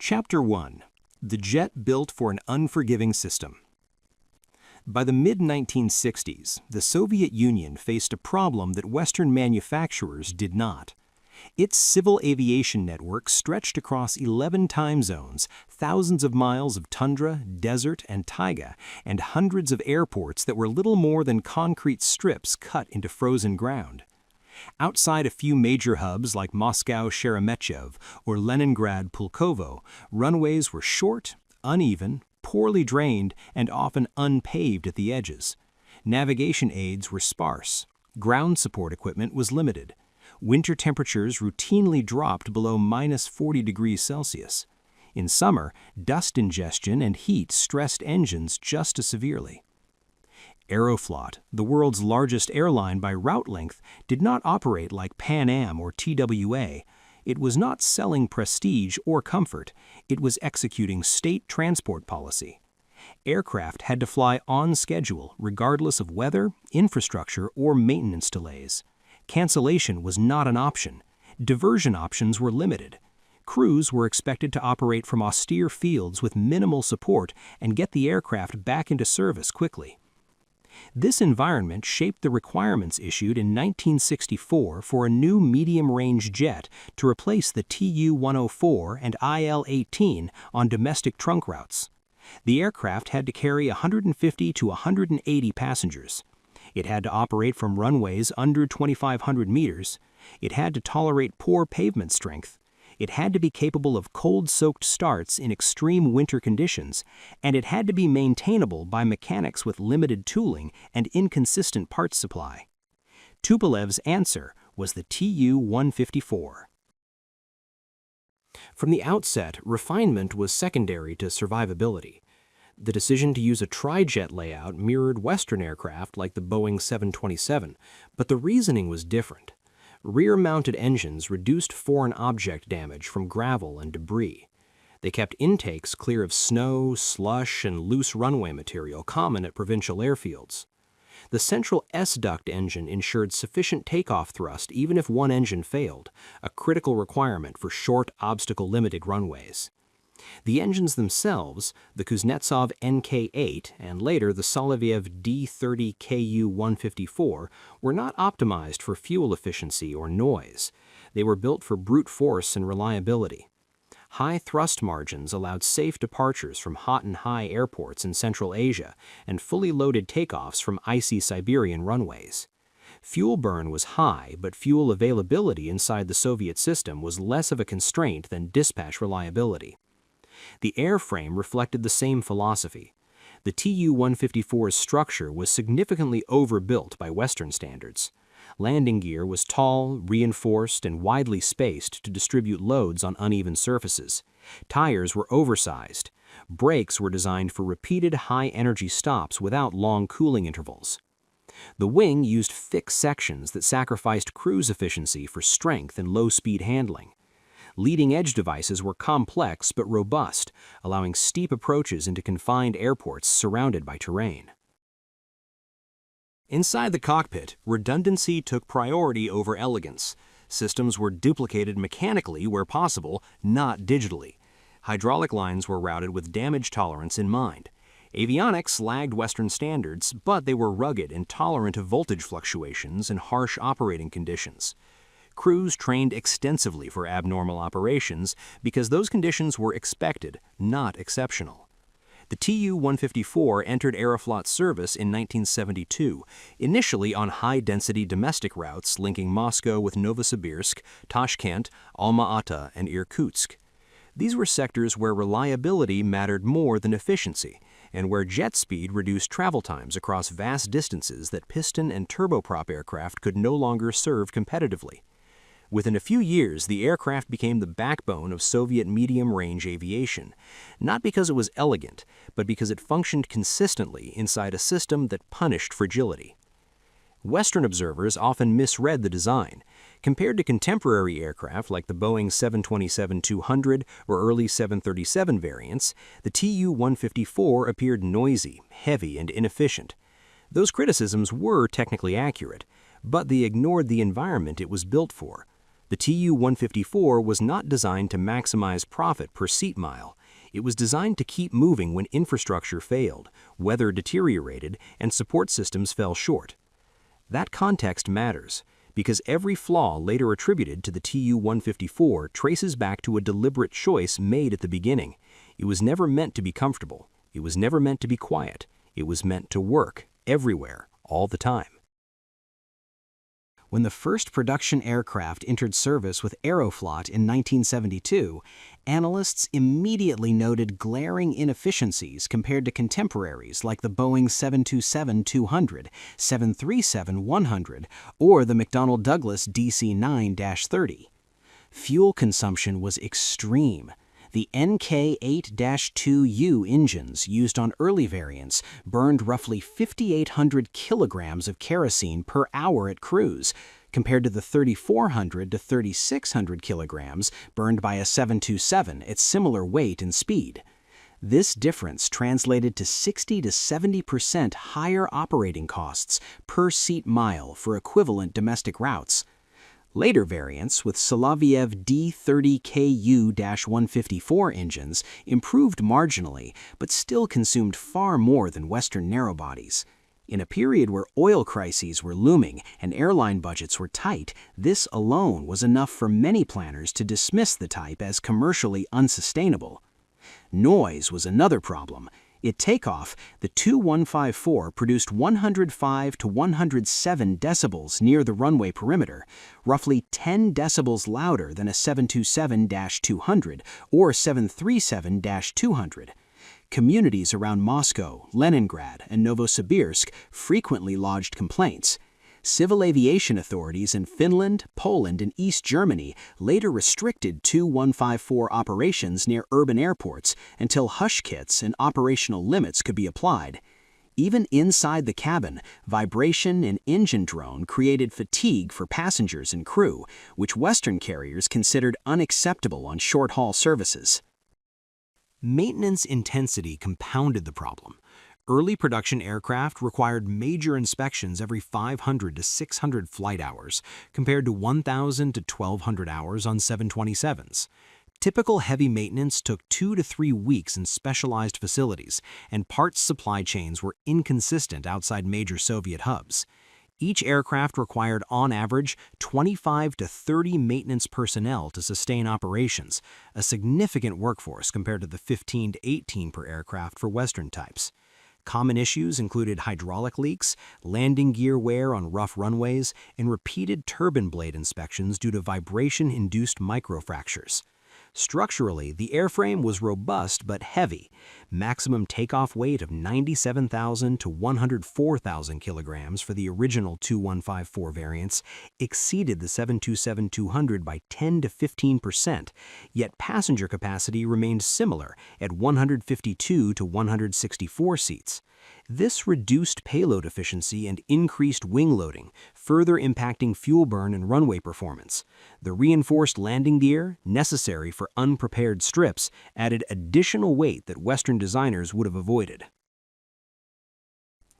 Chapter 1. The Jet Built for an Unforgiving System. By the mid-1960s, the Soviet Union faced a problem that Western manufacturers did not. Its civil aviation network stretched across 11 time zones, thousands of miles of tundra, desert, and taiga, and hundreds of airports that were little more than concrete strips cut into frozen ground. Outside a few major hubs like Moscow Sheremetyevo or Leningrad Pulkovo, runways were short, uneven, poorly drained, and often unpaved at the edges. Navigation aids were sparse. Ground support equipment was limited. Winter temperatures routinely dropped below -40 degrees Celsius. In summer, dust ingestion and heat stressed engines just as severely. Aeroflot, the world's largest airline by route length, did not operate like Pan Am or TWA. It was not selling prestige or comfort. It was executing state transport policy. Aircraft had to fly on schedule regardless of weather, infrastructure, or maintenance delays. Cancellation was not an option. Diversion options were limited. Crews were expected to operate from austere fields with minimal support and get the aircraft back into service quickly. This environment shaped the requirements issued in 1964 for a new medium-range jet to replace the Tu-104 and IL-18 on domestic trunk routes. The aircraft had to carry 150 to 180 passengers. It had to operate from runways under 2,500 meters. It had to tolerate poor pavement strength. It had to be capable of cold-soaked starts in extreme winter conditions, and it had to be maintainable by mechanics with limited tooling and inconsistent parts supply. Tupolev's answer was the Tu-154. From the outset, refinement was secondary to survivability. The decision to use a tri-jet layout mirrored Western aircraft like the Boeing 727, but the reasoning was different. Rear-mounted engines reduced foreign object damage from gravel and debris. They kept intakes clear of snow, slush, and loose runway material common at provincial airfields. The central S-duct engine ensured sufficient takeoff thrust even if one engine failed, a critical requirement for short, obstacle-limited runways. The engines themselves, the Kuznetsov NK-8 and later the Soloviev D-30 Ku-154, were not optimized for fuel efficiency or noise. They were built for brute force and reliability. High thrust margins allowed safe departures from hot and high airports in Central Asia and fully loaded takeoffs from icy Siberian runways. Fuel burn was high, but fuel availability inside the Soviet system was less of a constraint than dispatch reliability. The airframe reflected the same philosophy. The Tu-154's structure was significantly overbuilt by Western standards. Landing gear was tall, reinforced, and widely spaced to distribute loads on uneven surfaces. Tires were oversized. Brakes were designed for repeated high-energy stops without long cooling intervals. The wing used thick sections that sacrificed cruise efficiency for strength and low-speed handling. Leading-edge devices were complex but robust, allowing steep approaches into confined airports surrounded by terrain. Inside the cockpit, redundancy took priority over elegance. Systems were duplicated mechanically where possible, not digitally. Hydraulic lines were routed with damage tolerance in mind. Avionics lagged Western standards, but they were rugged and tolerant of voltage fluctuations and harsh operating conditions. Crews trained extensively for abnormal operations because those conditions were expected, not exceptional. The Tu-154 entered Aeroflot service in 1972, initially on high-density domestic routes linking Moscow with Novosibirsk, Tashkent, Alma-Ata, and Irkutsk. These were sectors where reliability mattered more than efficiency, and where jet speed reduced travel times across vast distances that piston and turboprop aircraft could no longer serve competitively. Within a few years, the aircraft became the backbone of Soviet medium-range aviation, not because it was elegant, but because it functioned consistently inside a system that punished fragility. Western observers often misread the design. Compared to contemporary aircraft like the Boeing 727-200 or early 737 variants, the Tu-154 appeared noisy, heavy, and inefficient. Those criticisms were technically accurate, but they ignored the environment it was built for. The Tu-154 was not designed to maximize profit per seat mile. It was designed to keep moving when infrastructure failed, weather deteriorated, and support systems fell short. That context matters, because every flaw later attributed to the Tu-154 traces back to a deliberate choice made at the beginning. It was never meant to be comfortable. It was never meant to be quiet. It was meant to work, everywhere, all the time. When the first production aircraft entered service with Aeroflot in 1972, analysts immediately noted glaring inefficiencies compared to contemporaries like the Boeing 727-200, 737-100, or the McDonnell Douglas DC-9-30. Fuel consumption was extreme. The NK-8-2U engines used on early variants burned roughly 5,800 kilograms of kerosene per hour at cruise, compared to the 3,400 to 3,600 kilograms burned by a 727 at similar weight and speed. This difference translated to 60 to 70% higher operating costs per seat mile for equivalent domestic routes. Later variants with Soloviev D30KU-154 engines improved marginally, but still consumed far more than Western narrowbodies. In a period where oil crises were looming and airline budgets were tight, this alone was enough for many planners to dismiss the type as commercially unsustainable. Noise was another problem. At takeoff, the Tu-154 produced 105 to 107 decibels near the runway perimeter, roughly 10 decibels louder than a 727-200 or 737-200. Communities around Moscow, Leningrad, and Novosibirsk frequently lodged complaints. Civil aviation authorities in Finland, Poland, and East Germany later restricted Tu-154 operations near urban airports until hush kits and operational limits could be applied. Even inside the cabin, vibration and engine drone created fatigue for passengers and crew, which Western carriers considered unacceptable on short-haul services. Maintenance intensity compounded the problem. Early production aircraft required major inspections every 500 to 600 flight hours, compared to 1,000 to 1,200 hours on 727s. Typical heavy maintenance took 2 to 3 weeks in specialized facilities, and parts supply chains were inconsistent outside major Soviet hubs. Each aircraft required, on average, 25 to 30 maintenance personnel to sustain operations, a significant workforce compared to the 15 to 18 per aircraft for Western types. Common issues included hydraulic leaks, landing gear wear on rough runways, and repeated turbine blade inspections due to vibration-induced microfractures. Structurally, the airframe was robust but heavy. Maximum takeoff weight of 97,000 to 104,000 kilograms for the original Tu-154 variants exceeded the 727-200 by 10 to 15%, yet passenger capacity remained similar at 152 to 164 seats. This reduced payload efficiency and increased wing loading, further impacting fuel burn and runway performance. The reinforced landing gear, necessary for unprepared strips, added additional weight that Western designers would have avoided.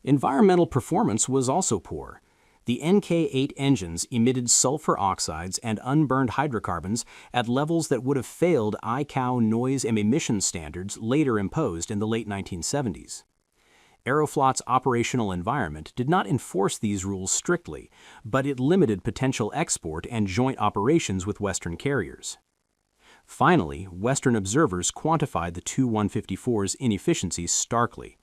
Environmental performance was also poor. The NK-8 engines emitted sulfur oxides and unburned hydrocarbons at levels that would have failed ICAO noise and emission standards later imposed in the late 1970s. Aeroflot's operational environment did not enforce these rules strictly, but it limited potential export and joint operations with Western carriers. Finally, Western observers quantified the Tu-154's inefficiencies starkly.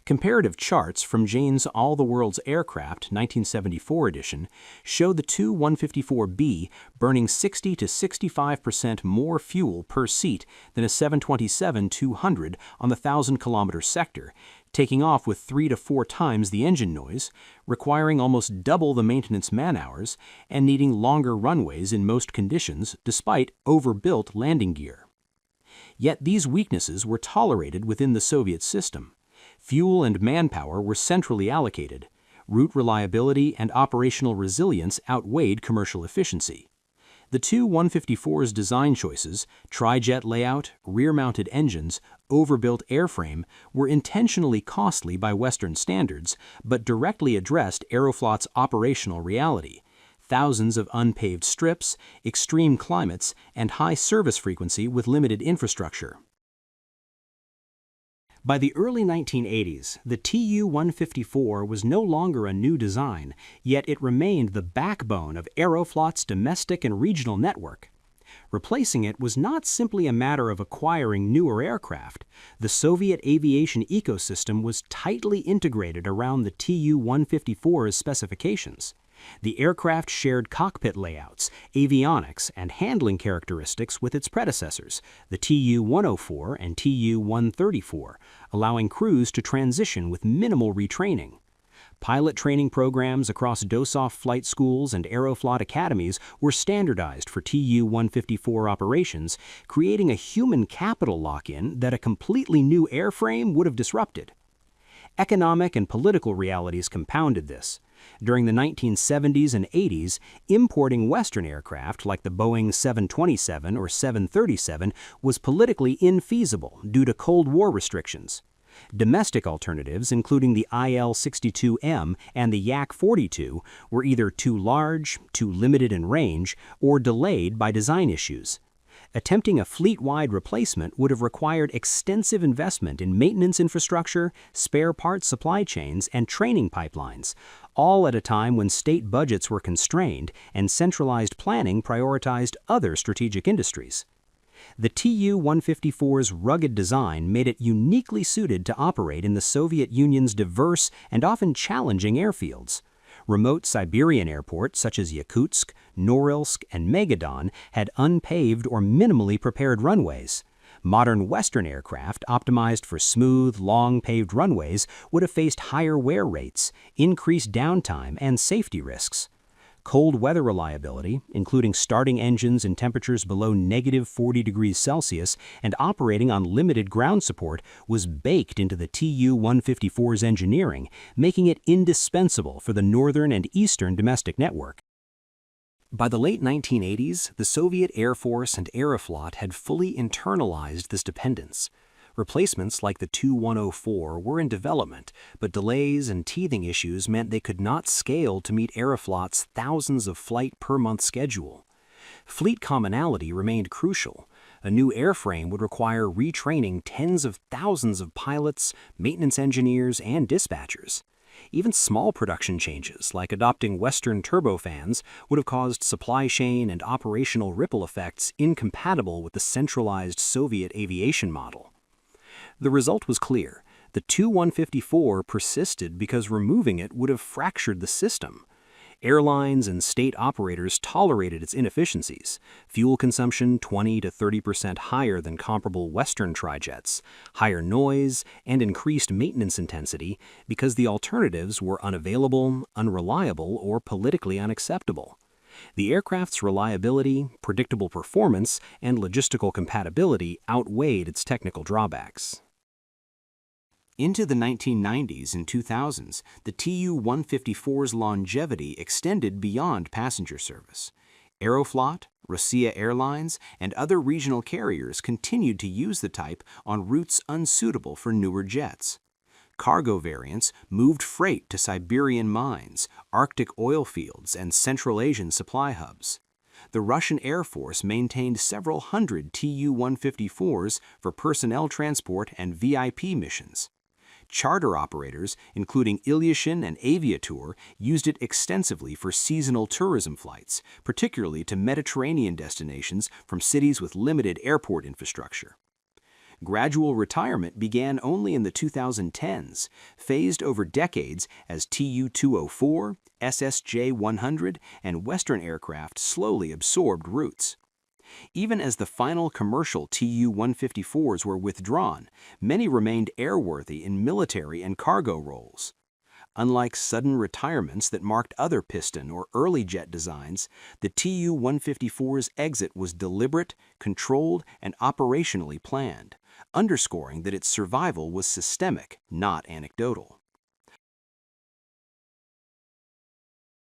Comparative charts from Jane's All the World's Aircraft 1974 edition show the Tu-154B burning 60 to 65% more fuel per seat than a 727-200 on the 1,000-kilometer sector, taking off with 3 to 4 times the engine noise, requiring almost double the maintenance man-hours, and needing longer runways in most conditions despite overbuilt landing gear. Yet these weaknesses were tolerated within the Soviet system. Fuel and manpower were centrally allocated. Route reliability and operational resilience outweighed commercial efficiency. The Tu-154's design choices, tri-jet layout, rear-mounted engines, overbuilt airframe, were intentionally costly by Western standards, but directly addressed Aeroflot's operational reality. thousands of unpaved strips, extreme climates, and high service frequency with limited infrastructure. By the early 1980s, the Tu-154 was no longer a new design, yet it remained the backbone of Aeroflot's domestic and regional network. Replacing it was not simply a matter of acquiring newer aircraft. The Soviet aviation ecosystem was tightly integrated around the Tu-154's specifications. The aircraft shared cockpit layouts, avionics, and handling characteristics with its predecessors, the Tu-104 and Tu-134, allowing crews to transition with minimal retraining. Pilot training programs across DOSOF flight schools and Aeroflot academies were standardized for Tu-154 operations, creating a human capital lock-in that a completely new airframe would have disrupted. Economic and political realities compounded this. During the 1970s and 80s, importing Western aircraft like the Boeing 727 or 737 was politically infeasible due to Cold War restrictions. Domestic alternatives, including the IL-62M and the Yak-42, were either too large, too limited in range, or delayed by design issues. Attempting a fleet-wide replacement would have required extensive investment in maintenance infrastructure, spare parts supply chains, and training pipelines, all at a time when state budgets were constrained and centralized planning prioritized other strategic industries. The Tu-154's rugged design made it uniquely suited to operate in the Soviet Union's diverse and often challenging airfields. Remote Siberian airports such as Yakutsk, Norilsk, and Magadan had unpaved or minimally prepared runways. Modern Western aircraft optimized for smooth, long-paved runways would have faced higher wear rates, increased downtime, and safety risks. Cold weather reliability, including starting engines in temperatures below -40°C and operating on limited ground support, was baked into the Tu-154's engineering, making it indispensable for the northern and eastern domestic network. By the late 1980s, the Soviet Air Force and Aeroflot had fully internalized this dependence. Replacements like the Tu-104 were in development, but delays and teething issues meant they could not scale to meet Aeroflot's thousands of flight-per-month schedule. Fleet commonality remained crucial. A new airframe would require retraining tens of thousands of pilots, maintenance engineers, and dispatchers. Even small production changes, like adopting Western turbofans, would have caused supply chain and operational ripple effects incompatible with the centralized Soviet aviation model. The result was clear. The Tu-154 persisted because removing it would have fractured the system. Airlines and state operators tolerated its inefficiencies, fuel consumption 20 to 30% higher than comparable Western trijets, higher noise, and increased maintenance intensity because the alternatives were unavailable, unreliable, or politically unacceptable. The aircraft's reliability, predictable performance, and logistical compatibility outweighed its technical drawbacks. Into the 1990s and 2000s, the Tu-154's longevity extended beyond passenger service. Aeroflot, Rossiya Airlines, and other regional carriers continued to use the type on routes unsuitable for newer jets. Cargo variants moved freight to Siberian mines, Arctic oil fields, and Central Asian supply hubs. The Russian Air Force maintained several hundred Tu-154s for personnel transport and VIP missions. Charter operators, including Ilyushin and Aviator, used it extensively for seasonal tourism flights, particularly to Mediterranean destinations from cities with limited airport infrastructure. Gradual retirement began only in the 2010s, phased over decades as Tu-204, SSJ-100, and Western aircraft slowly absorbed routes. Even as the final commercial Tu-154s were withdrawn, many remained airworthy in military and cargo roles. Unlike sudden retirements that marked other piston or early jet designs, the Tu-154's exit was deliberate, controlled, and operationally planned, underscoring that its survival was systemic, not anecdotal.